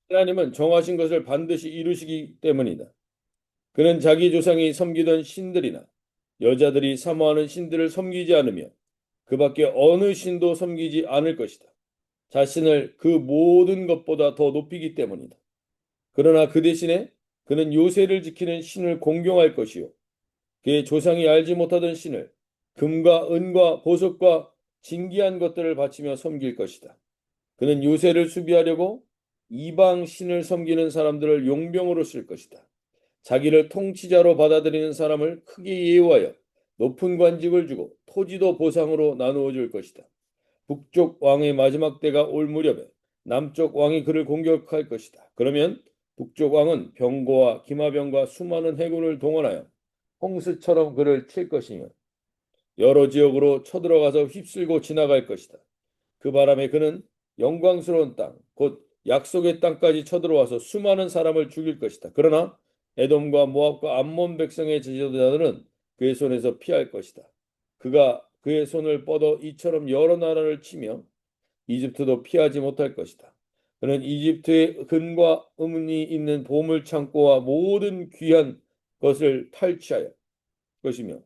하나님은 정하신 것을 반드시 이루시기 때문이다. 그는 자기 조상이 섬기던 신들이나 여자들이 사모하는 신들을 섬기지 않으며 그 밖에 어느 신도 섬기지 않을 것이다. 자신을 그 모든 것보다 더 높이기 때문이다. 그러나 그 대신에 그는 요새를 지키는 신을 공경할 것이요. 그의 조상이 알지 못하던 신을 금과 은과 보석과 진귀한 것들을 바치며 섬길 것이다. 그는 요새를 수비하려고 이방 신을 섬기는 사람들을 용병으로 쓸 것이다. 자기를 통치자로 받아들이는 사람을 크게 예우하여 높은 관직을 주고 토지도 보상으로 나누어 줄 것이다. 북쪽 왕의 마지막 때가 올 무렵에 남쪽 왕이 그를 공격할 것이다. 그러면 북쪽 왕은 병거와 기마병과 수많은 해군을 동원하여 홍수처럼 그를 칠 것이며 여러 지역으로 쳐들어가서 휩쓸고 지나갈 것이다. 그 바람에 그는 영광스러운 땅, 곧 약속의 땅까지 쳐들어와서 수많은 사람을 죽일 것이다. 그러나 에돔과 모압과 암몬 백성의 지도자들은 그의 손에서 피할 것이다. 그가 그의 손을 뻗어 이처럼 여러 나라를 치며 이집트도 피하지 못할 것이다. 그는 이집트의 금과 은이 있는 보물 창고와 모든 귀한 것을 탈취하여 것이며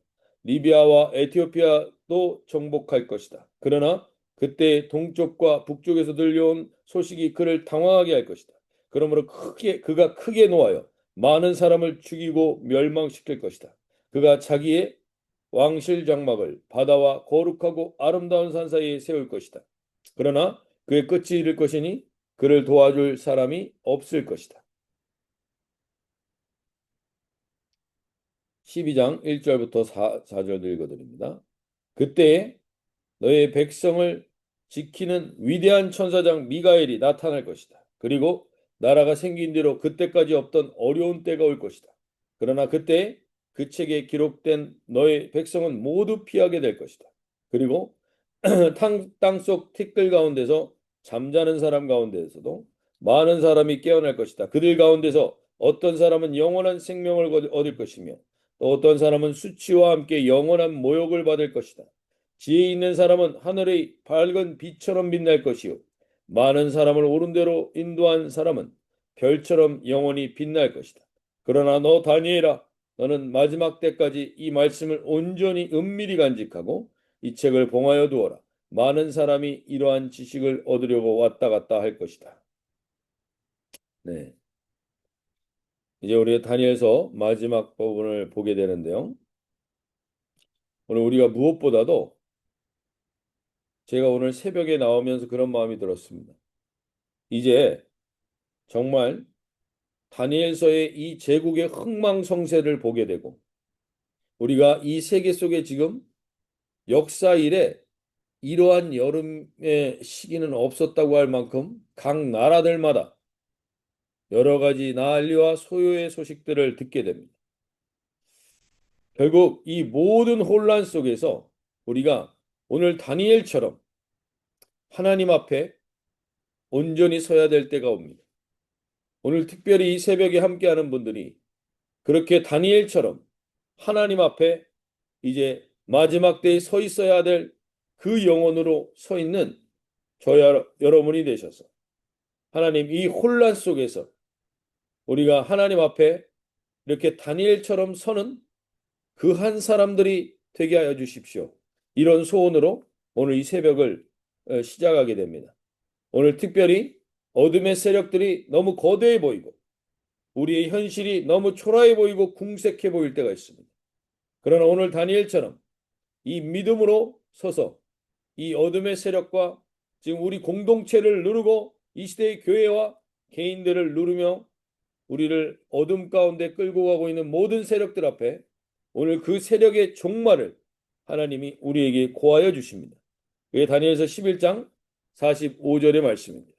리비아와 에티오피아도 정복할 것이다. 그러나 그때 동쪽과 북쪽에서 들려온 소식이 그를 당황하게 할 것이다. 그러므로 그가 크게 노하여 많은 사람을 죽이고 멸망시킬 것이다. 그가 자기의 왕실 장막을 바다와 거룩하고 아름다운 산 사이에 세울 것이다. 그러나 그의 끝이 이를 것이니 그를 도와줄 사람이 없을 것이다. 12장 1절부터 4절 읽어드립니다. 그때에 너의 백성을 지키는 위대한 천사장 미가엘이 나타날 것이다. 그리고 나라가 생긴 뒤로 그때까지 없던 어려운 때가 올 것이다. 그러나 그때 그 책에 기록된 너의 백성은 모두 피하게 될 것이다. 그리고 땅속 티끌 가운데서 잠자는 사람 가운데에서도 많은 사람이 깨어날 것이다. 그들 가운데서 어떤 사람은 영원한 생명을 얻을 것이며 또 어떤 사람은 수치와 함께 영원한 모욕을 받을 것이다. 지혜 있는 사람은 하늘의 밝은 빛처럼 빛날 것이요 많은 사람을 옳은 대로 인도한 사람은 별처럼 영원히 빛날 것이다. 그러나 너 다니엘아 너는 마지막 때까지 이 말씀을 온전히 은밀히 간직하고 이 책을 봉하여 두어라. 많은 사람이 이러한 지식을 얻으려고 왔다 갔다 할 것이다. 네. 이제 우리가 다니엘서 마지막 부분을 보게 되는데요. 오늘 우리가 무엇보다도 제가 오늘 새벽에 나오면서 그런 마음이 들었습니다. 이제 정말 다니엘서의 이 제국의 흥망성쇠를 보게 되고 우리가 이 세계 속에 지금 역사 이래 이러한 여름의 시기는 없었다고 할 만큼 각 나라들마다 여러 가지 난리와 소요의 소식들을 듣게 됩니다. 결국 이 모든 혼란 속에서 우리가 오늘 다니엘처럼 하나님 앞에 온전히 서야 될 때가 옵니다. 오늘 특별히 이 새벽에 함께하는 분들이 그렇게 다니엘처럼 하나님 앞에 이제 마지막 때에 서 있어야 될 그 영혼으로 서 있는 저와 여러분이 되셔서 하나님 이 혼란 속에서 우리가 하나님 앞에 이렇게 다니엘처럼 서는 그 한 사람들이 되게 하여 주십시오. 이런 소원으로 오늘 이 새벽을 시작하게 됩니다. 오늘 특별히 어둠의 세력들이 너무 거대해 보이고 우리의 현실이 너무 초라해 보이고 궁색해 보일 때가 있습니다. 그러나 오늘 다니엘처럼 이 믿음으로 서서 이 어둠의 세력과 지금 우리 공동체를 누르고 이 시대의 교회와 개인들을 누르며 우리를 어둠 가운데 끌고 가고 있는 모든 세력들 앞에 오늘 그 세력의 종말을 하나님이 우리에게 고하여 주십니다. 그게 다니엘서 11장 45절의 말씀입니다.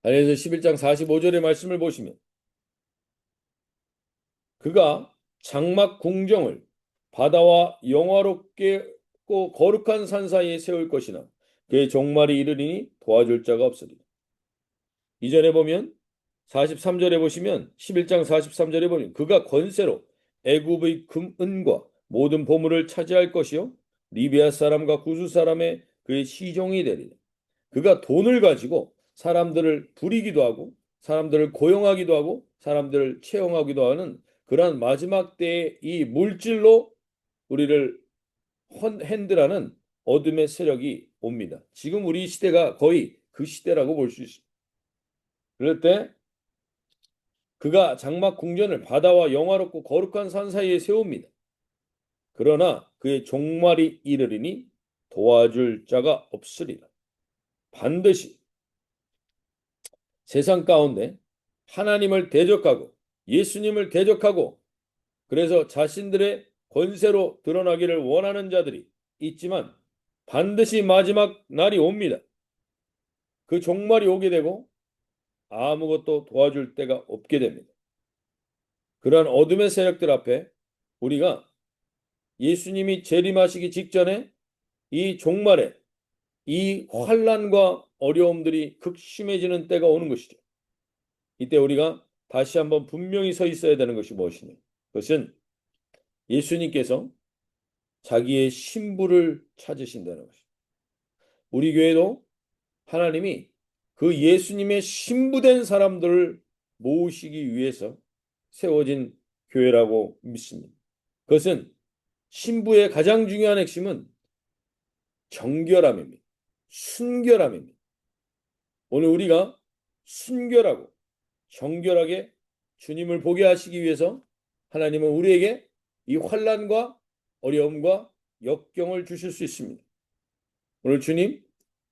다니엘서 11장 45절의 말씀을 보시면 그가 장막 궁정을 바다와 영화롭게 거룩한 산 사이에 세울 것이나 그의 종말이 이르리니 도와줄 자가 없으리라. 이전에 보면 43절에 보시면 11장 43절에 보면 그가 권세로 애굽의 금은과 모든 보물을 차지할 것이요 리비아 사람과 구스 사람의 그의 시종이 되리라. 그가 돈을 가지고 사람들을 부리기도 하고 사람들을 고용하기도 하고 사람들을 채용하기도 하는 그러한 마지막 때의 이 물질로 우리를 핸들하는 어둠의 세력이 옵니다. 지금 우리 시대가 거의 그 시대라고 볼 수 있습니다. 그럴 때 그가 장막 궁전을 바다와 영화롭고 거룩한 산 사이에 세웁니다. 그러나 그의 종말이 이르리니 도와줄 자가 없으리라. 반드시 세상 가운데 하나님을 대적하고 예수님을 대적하고 그래서 자신들의 권세로 드러나기를 원하는 자들이 있지만 반드시 마지막 날이 옵니다. 그 종말이 오게 되고 아무것도 도와줄 데가 없게 됩니다. 그러한 어둠의 세력들 앞에 우리가 예수님이 재림하시기 직전에 이 종말에 이 환난과 어려움들이 극심해지는 때가 오는 것이죠. 이때 우리가 다시 한번 분명히 서 있어야 되는 것이 무엇이냐? 그것은 예수님께서 자기의 신부를 찾으신다는 것입니다. 우리 교회도 하나님이 그 예수님의 신부된 사람들을 모으시기 위해서 세워진 교회라고 믿습니다. 그것은 신부의 가장 중요한 핵심은 정결함입니다. 순결함입니다. 오늘 우리가 순결하고 정결하게 주님을 보게 하시기 위해서 하나님은 우리에게 이 환난과 어려움과 역경을 주실 수 있습니다. 오늘 주님,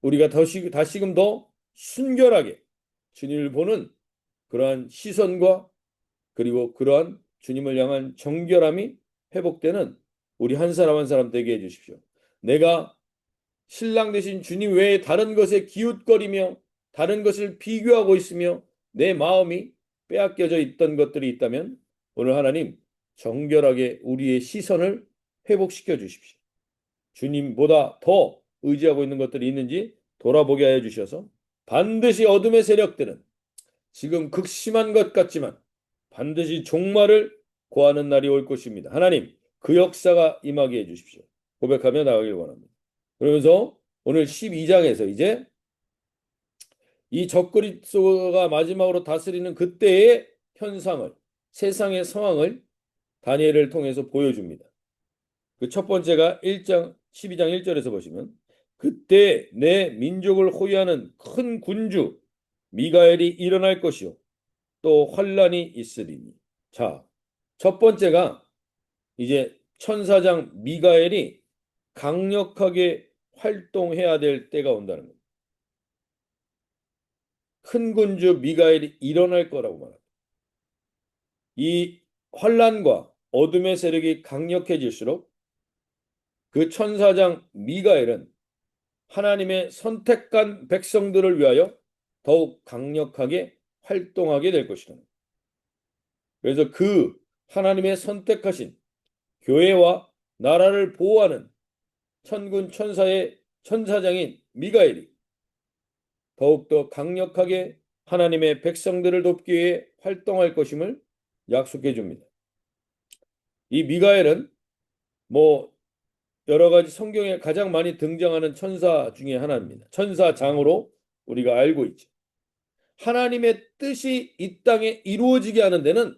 우리가 다시금 더 순결하게 주님을 보는 그러한 시선과 그리고 그러한 주님을 향한 정결함이 회복되는 우리 한 사람 한 사람 되게 해주십시오. 내가 신랑 되신 주님 외에 다른 것에 기웃거리며 다른 것을 비교하고 있으며 내 마음이 빼앗겨져 있던 것들이 있다면 오늘 하나님 정결하게 우리의 시선을 회복시켜 주십시오. 주님보다 더 의지하고 있는 것들이 있는지 돌아보게 하여 주셔서 반드시 어둠의 세력들은 지금 극심한 것 같지만 반드시 종말을 고하는 날이 올 것입니다. 하나님 그 역사가 임하게 해주십시오. 고백하며 나가길 원합니다. 그러면서 오늘 12장에서 이제 이 적그리스도가 마지막으로 다스리는 그때의 현상을 세상의 상황을 다니엘을 통해서 보여줍니다. 그 첫 번째가 12장 1절에서 보시면 그때 내 민족을 호위하는 큰 군주 미가엘이 일어날 것이요 또 환란이 있으리니. 자, 첫 번째가 이제 천사장 미가엘이 강력하게 활동해야 될 때가 온다는 겁니다. 큰 군주 미가엘이 일어날 거라고 말합니다. 이 환란과 어둠의 세력이 강력해질수록 그 천사장 미가엘은 하나님의 선택한 백성들을 위하여 더욱 강력하게 활동하게 될 것이다. 그래서 그 하나님의 선택하신 교회와 나라를 보호하는 천군 천사의 천사장인 미가엘이 더욱더 강력하게 하나님의 백성들을 돕기 위해 활동할 것임을 약속해 줍니다. 이 미가엘은 여러 가지 성경에 가장 많이 등장하는 천사 중에 하나입니다. 천사장으로 우리가 알고 있죠. 하나님의 뜻이 이 땅에 이루어지게 하는 데는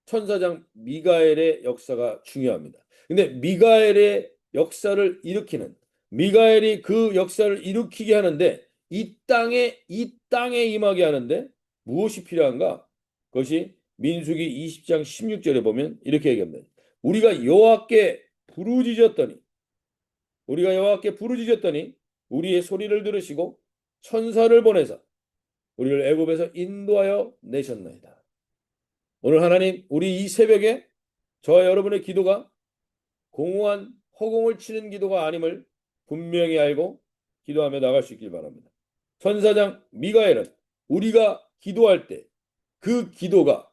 천사장 미가엘의 역사가 중요합니다. 근데 미가엘의 역사를 일으키는 미가엘이 그 역사를 일으키게 하는데 이 땅에 임하게 하는데 무엇이 필요한가? 그것이 민수기 20장 16절에 보면 이렇게 얘기합니다. 우리가 여호와께 부르짖었더니 우리의 소리를 들으시고 천사를 보내사 우리를 애굽에서 인도하여 내셨나이다. 오늘 하나님 우리 이 새벽에 저와 여러분의 기도가 공허한 허공을 치는 기도가 아님을 분명히 알고 기도하며 나갈 수 있길 바랍니다. 천사장 미가엘은 우리가 기도할 때 그 기도가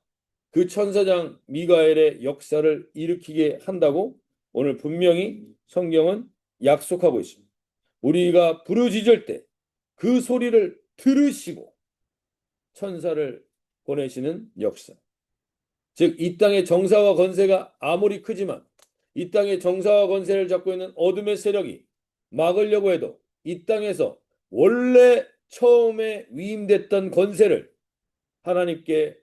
그 천사장 미가엘의 역사를 일으키게 한다고 오늘 분명히 성경은 약속하고 있습니다. 우리가 부르짖을 때 그 소리를 들으시고 천사를 보내시는 역사. 즉 이 땅의 정사와 권세가 아무리 크지만 이 땅의 정사와 권세를 잡고 있는 어둠의 세력이 막으려고 해도 이 땅에서 원래 처음에 위임됐던 권세를 하나님께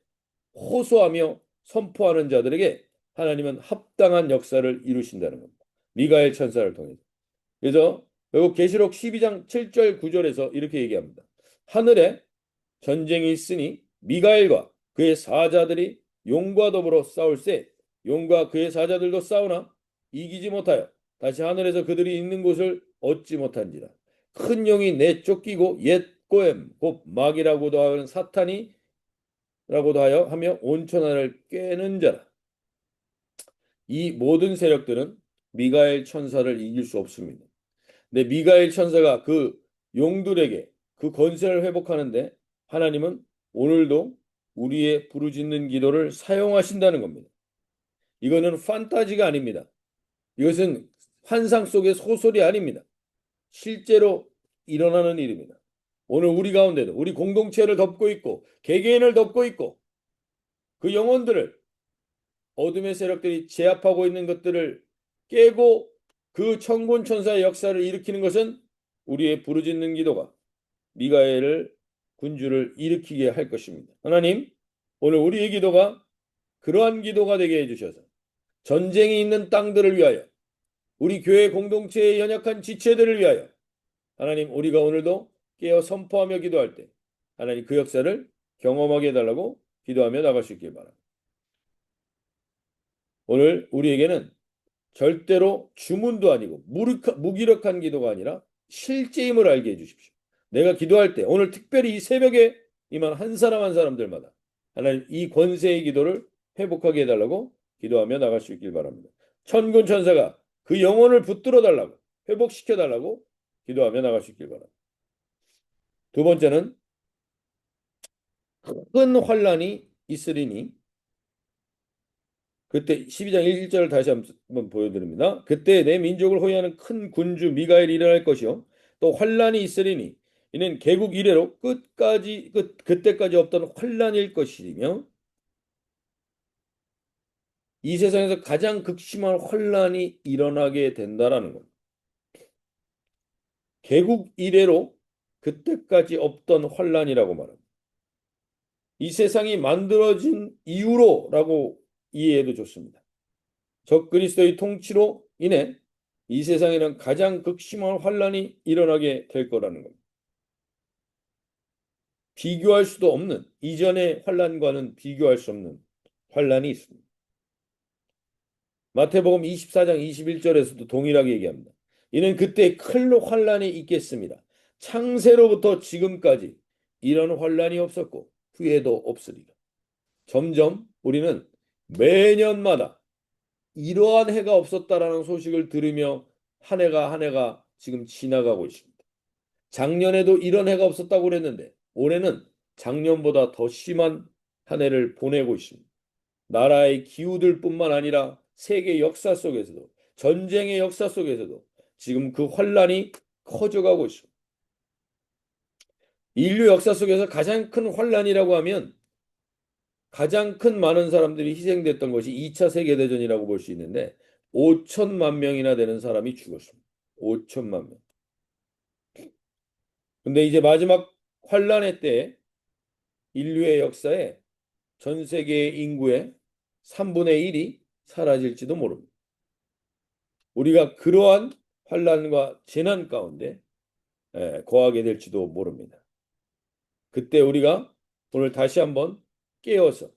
호소하며 선포하는 자들에게 하나님은 합당한 역사를 이루신다는 겁니다. 미가엘 천사를 통해서. 그래서 결국 계시록 12장 7절 9절에서 이렇게 얘기합니다. 하늘에 전쟁이 있으니 미가엘과 그의 사자들이 용과 더불어 싸울세 용과 그의 사자들도 싸우나 이기지 못하여 다시 하늘에서 그들이 있는 곳을 얻지 못한지라. 큰 용이 내쫓기고 옛 고엠 곧 마귀라고도 하는 사탄이 라고도 하며 온천하를 꿰는 자라. 이 모든 세력들은 미가엘 천사를 이길 수 없습니다. 근데 미가엘 천사가 그 용들에게 그 권세를 회복하는데 하나님은 오늘도 우리의 부르짖는 기도를 사용하신다는 겁니다. 이거는 판타지가 아닙니다. 이것은 환상 속의 소설이 아닙니다. 실제로 일어나는 일입니다. 오늘 우리 가운데도 우리 공동체를 덮고 있고 개개인을 덮고 있고 그 영혼들을 어둠의 세력들이 제압하고 있는 것들을 깨고 그 천군 천사의 역사를 일으키는 것은 우리의 부르짖는 기도가 미가엘을 군주를 일으키게 할 것입니다. 하나님, 오늘 우리의 기도가 그러한 기도가 되게 해주셔서 전쟁이 있는 땅들을 위하여 우리 교회 공동체의 연약한 지체들을 위하여 하나님 우리가 오늘도 깨어 선포하며 기도할 때 하나님 그 역사를 경험하게 해달라고 기도하며 나갈 수 있길 바랍니다. 오늘 우리에게는 절대로 주문도 아니고 무기력한 기도가 아니라 실제임을 알게 해주십시오. 내가 기도할 때 오늘 특별히 이 새벽에 임한 한 사람 한 사람들마다 하나님 이 권세의 기도를 회복하게 해달라고 기도하며 나갈 수 있길 바랍니다. 천군 천사가 그 영혼을 붙들어 달라고 회복시켜 달라고 기도하며 나갈 수 있길 바랍니다. 두 번째는 큰 환란이 있으리니 그때 12장 1절을 다시 한번 보여드립니다. 그때 내 민족을 호위하는 큰 군주 미가엘이 일어날 것이요 또 환란이 있으리니 이는 개국 이래로 그때까지 없던 환란일 것이며 이 세상에서 가장 극심한 환란이 일어나게 된다라는 겁니다. 개국 이래로 그때까지 없던 환란이라고 말합니다. 이 세상이 만들어진 이후로라고 이해해도 좋습니다. 적그리스도의 통치로 인해 이 세상에는 가장 극심한 환란이 일어나게 될 거라는 겁니다. 비교할 수도 없는 이전의 환란과는 비교할 수 없는 환란이 있습니다. 마태복음 24장 21절에서도 동일하게 얘기합니다. 이는 그때 큰 환란이 있겠습니다. 창세로부터 지금까지 이런 환란이 없었고 후에도 없으리라. 점점 우리는 매년마다 이러한 해가 없었다라는 소식을 들으며 한 해가 한 해가 지금 지나가고 있습니다. 작년에도 이런 해가 없었다고 그랬는데 올해는 작년보다 더 심한 한 해를 보내고 있습니다. 나라의 기후들 뿐만 아니라 세계 역사 속에서도 전쟁의 역사 속에서도 지금 그 환란이 커져가고 있습니다. 인류 역사 속에서 가장 큰 환란이라고 하면 가장 큰 많은 사람들이 희생됐던 것이 2차 세계대전이라고 볼 수 있는데 5천만 명이나 되는 사람이 죽었습니다. 5천만 명. 근데 이제 마지막 환란의 때에 인류의 역사에 전 세계의 인구의 3분의 1이 사라질지도 모릅니다. 우리가 그러한 환란과 재난 가운데 거하게 될지도 모릅니다. 그때 우리가 오늘 다시 한번 깨어서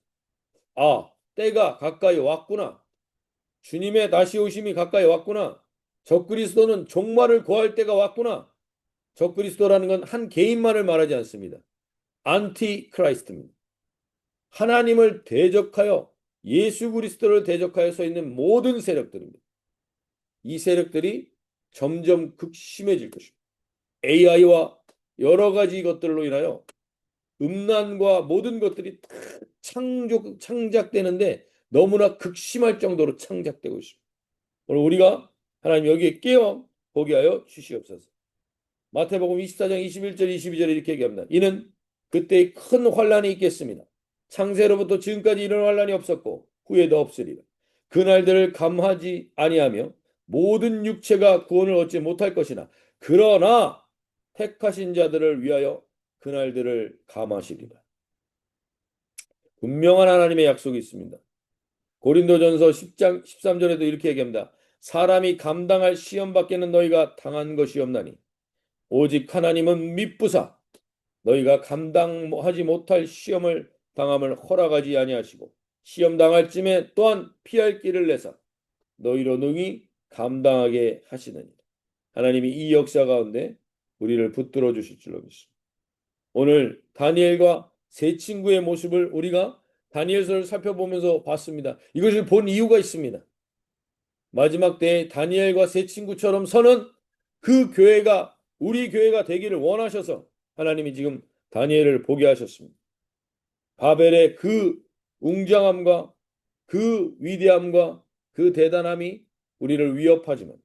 때가 가까이 왔구나. 주님의 다시 오심이 가까이 왔구나. 적그리스도는 종말을 고할 때가 왔구나. 적그리스도라는 건 한 개인만을 말하지 않습니다. 안티크라이스트입니다. 하나님을 대적하여 예수 그리스도를 대적하여 서 있는 모든 세력들입니다. 이 세력들이 점점 극심해질 것입니다. AI와 여러 가지 것들로 인하여 음란과 모든 것들이 창작되는데 너무나 극심할 정도로 창작되고 있습니다. 오늘 우리가 하나님 여기에 깨어 보게 하여 주시옵소서. 마태복음 24장 21절 22절에 이렇게 얘기합니다. 이는 그때 큰 환란이 있겠습니다. 창세로부터 지금까지 이런 환란이 없었고 후에도 없으리라. 그날들을 감하지 아니하며 모든 육체가 구원을 얻지 못할 것이나 그러나 택하신 자들을 위하여 그날들을 감하시리라. 분명한 하나님의 약속이 있습니다. 고린도전서 10장 13절에도 이렇게 얘기합니다. 사람이 감당할 시험 밖에는 너희가 당한 것이 없나니 오직 하나님은 미쁘사 너희가 감당하지 못할 시험을 당함을 허락하지 아니하시고 시험 당할 쯤에 또한 피할 길을 내사 너희로 능히 감당하게 하시느니라. 하나님이 이 역사 가운데 우리를 붙들어 주실 줄로 믿습니다. 오늘 다니엘과 세 친구의 모습을 우리가 다니엘서를 살펴보면서 봤습니다. 이것을 본 이유가 있습니다. 마지막 때에 다니엘과 세 친구처럼 서는 그 교회가 우리 교회가 되기를 원하셔서 하나님이 지금 다니엘을 보게 하셨습니다. 바벨의 그 웅장함과 그 위대함과 그 대단함이 우리를 위협하지만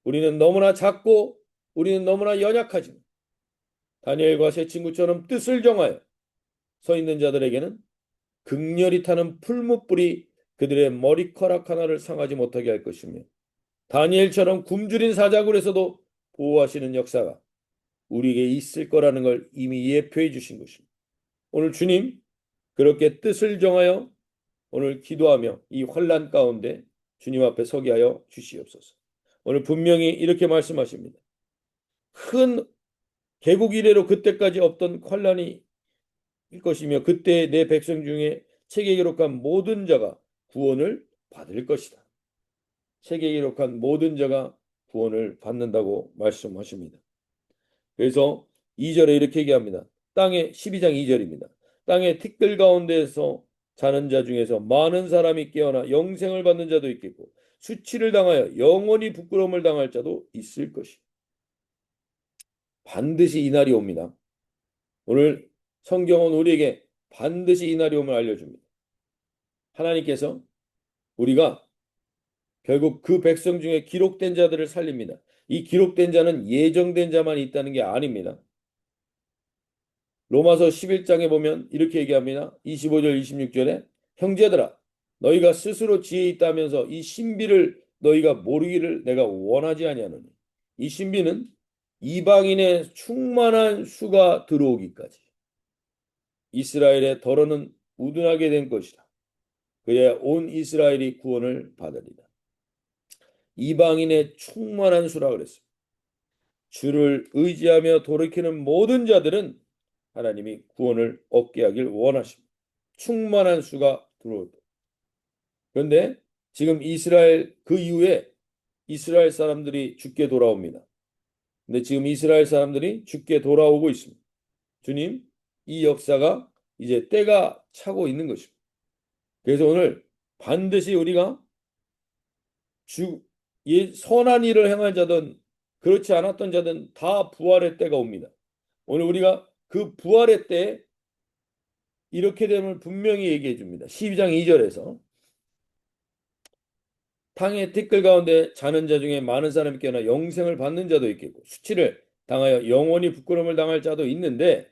우리는 너무나 작고 우리는 너무나 연약하지만 다니엘과 세 친구처럼 뜻을 정하여 서 있는 자들에게는 극렬히 타는 풀무불이 그들의 머리카락 하나를 상하지 못하게 할 것이며 다니엘처럼 굶주린 사자굴에서도 보호하시는 역사가 우리에게 있을 거라는 걸 이미 예표해 주신 것입니다. 오늘 주님 그렇게 뜻을 정하여 오늘 기도하며 이 환난 가운데 주님 앞에 서게 하여 주시옵소서. 오늘 분명히 이렇게 말씀하십니다. 큰 개국 이래로 그때까지 없던 환난이 일 것이며 그때 내 백성 중에 책에 기록한 모든 자가 구원을 받을 것이다. 책에 기록한 모든 자가 구원을 받는다고 말씀하십니다. 그래서 2절에 이렇게 얘기합니다. 땅의 12장 2절입니다. 땅의 티끌 가운데에서 자는 자 중에서 많은 사람이 깨어나 영생을 받는 자도 있겠고 수치를 당하여 영원히 부끄러움을 당할 자도 있을 것이. 반드시 이 날이 옵니다. 오늘 성경은 우리에게 반드시 이 날이 옴을 알려줍니다. 하나님께서 우리가 결국 그 백성 중에 기록된 자들을 살립니다. 이 기록된 자는 예정된 자만 있다는 게 아닙니다. 로마서 11장에 보면 이렇게 얘기합니다. 25절 26절에 형제들아 너희가 스스로 지혜 있다면서 이 신비를 너희가 모르기를 내가 원하지 아니하노니 이 신비는 이방인의 충만한 수가 들어오기까지 이스라엘의 덜어는 우둔하게 된 것이라. 그래야 온 이스라엘이 구원을 받으리라. 이방인의 충만한 수라 그랬습니다. 주를 의지하며 돌이키는 모든 자들은 하나님이 구원을 얻게 하길 원하십니다. 충만한 수가 들어올 때. 그런데 지금 이스라엘 그 이후에 이스라엘 사람들이 죽게 돌아옵니다. 근데 지금 이스라엘 사람들이 죽게 돌아오고 있습니다. 주님, 이 역사가 이제 때가 차고 있는 것입니다. 그래서 오늘 반드시 우리가 선한 일을 행한 자든 그렇지 않았던 자든 다 부활의 때가 옵니다. 오늘 우리가 그 부활의 때에 이렇게 됨을 분명히 얘기해 줍니다. 12장 2절에서 땅의 티끌 가운데 자는 자 중에 많은 사람이 깨어나 영생을 받는 자도 있겠고 수치를 당하여 영원히 부끄러움을 당할 자도 있는데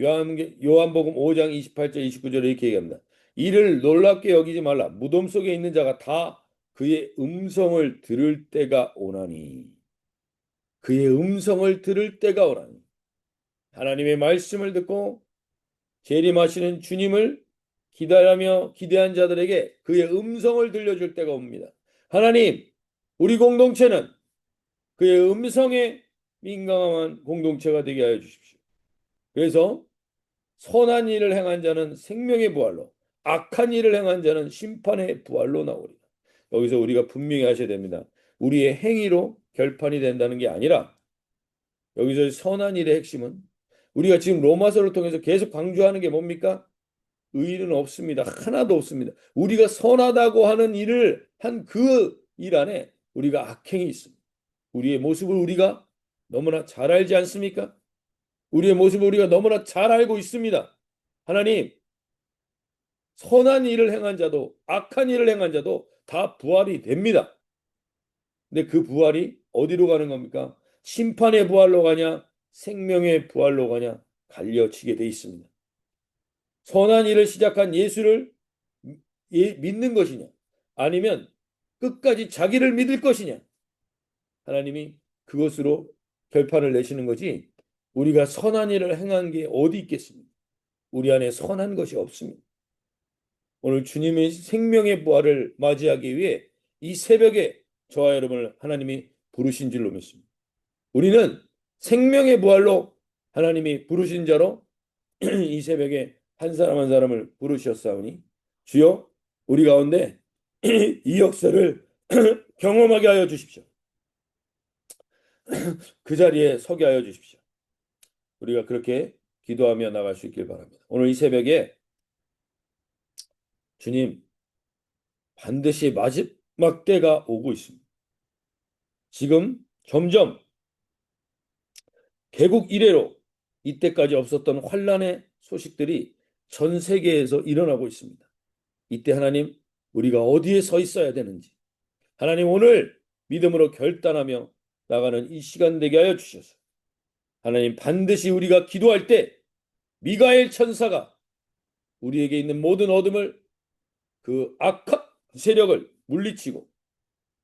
요한복음 5장 28절 29절에 이렇게 얘기합니다. 이를 놀랍게 여기지 말라. 무덤 속에 있는 자가 다 그의 음성을 들을 때가 오나니 그의 음성을 들을 때가 오나니 하나님의 말씀을 듣고 재림하시는 주님을 기다리며 기대한 자들에게 그의 음성을 들려줄 때가 옵니다. 하나님, 우리 공동체는 그의 음성에 민감한 공동체가 되게 하여 주십시오. 그래서 선한 일을 행한 자는 생명의 부활로 악한 일을 행한 자는 심판의 부활로 나오리라. 여기서 우리가 분명히 하셔야 됩니다. 우리의 행위로 결판이 된다는 게 아니라 여기서 선한 일의 핵심은 우리가 지금 로마서를 통해서 계속 강조하는 게 뭡니까? 의의는 없습니다. 하나도 없습니다. 우리가 선하다고 하는 일을 한 그 일 안에 우리가 악행이 있습니다. 우리의 모습을 우리가 너무나 잘 알지 않습니까? 우리의 모습을 우리가 너무나 잘 알고 있습니다. 하나님, 선한 일을 행한 자도 악한 일을 행한 자도 다 부활이 됩니다. 근데 그 부활이 어디로 가는 겁니까? 심판의 부활로 가냐 생명의 부활로 가냐 갈려치게 돼 있습니다. 선한 일을 시작한 예수를 믿는 것이냐 아니면 끝까지 자기를 믿을 것이냐 하나님이 그것으로 결판을 내시는 거지 우리가 선한 일을 행한 게 어디 있겠습니까? 우리 안에 선한 것이 없습니다. 오늘 주님의 생명의 부활을 맞이하기 위해 이 새벽에 저와 여러분을 하나님이 부르신 줄로 믿습니다. 우리는 생명의 부활로 하나님이 부르신 자로 이 새벽에 한 사람 한 사람을 부르셨사오니 주여 우리 가운데 이 역사를 경험하게 하여 주십시오. 그 자리에 서게 하여 주십시오. 우리가 그렇게 기도하며 나갈 수 있길 바랍니다. 오늘 이 새벽에 주님 반드시 마지막 때가 오고 있습니다. 지금 점점 개국 이래로 이때까지 없었던 환란의 소식들이 전 세계에서 일어나고 있습니다. 이때 하나님 우리가 어디에 서 있어야 되는지 하나님 오늘 믿음으로 결단하며 나가는 이 시간 되게 하여 주셔서 하나님 반드시 우리가 기도할 때 미가엘 천사가 우리에게 있는 모든 어둠을 그 악한 세력을 물리치고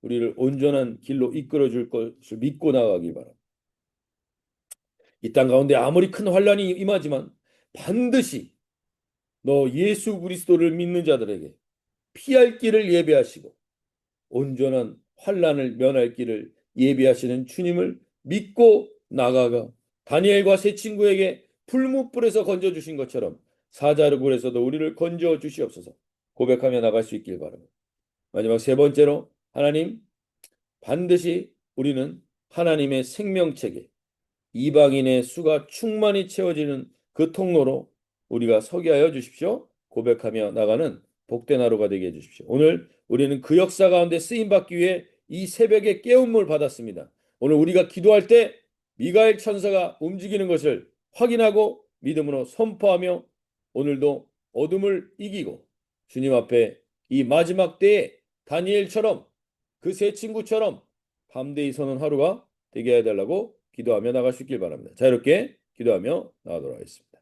우리를 온전한 길로 이끌어 줄 것을 믿고 나가기 바랍니다. 이 땅 가운데 아무리 큰 환란이 임하지만 반드시 너 예수 그리스도를 믿는 자들에게 피할 길을 예비하시고 온전한 환란을 면할 길을 예비하시는 주님을 믿고 나가가 다니엘과 세 친구에게 풀무불에서 건져 주신 것처럼 사자르굴에서도 우리를 건져 주시옵소서 고백하며 나갈 수 있길 바랍니다. 마지막 세 번째로 하나님 반드시 우리는 하나님의 생명책에 이방인의 수가 충만히 채워지는 그 통로로 우리가 서게 하여 주십시오. 고백하며 나가는 복된 하루가 되게 해주십시오. 오늘 우리는 그 역사 가운데 쓰임받기 위해 이 새벽에 깨움을 받았습니다. 오늘 우리가 기도할 때 미가엘 천사가 움직이는 것을 확인하고 믿음으로 선포하며 오늘도 어둠을 이기고 주님 앞에 이 마지막 때에 다니엘처럼 그 세 친구처럼 담대히 서는 하루가 되게 해달라고 기도하며 나갈 수 있길 바랍니다. 자유롭게 기도하며 나가도록 하겠습니다.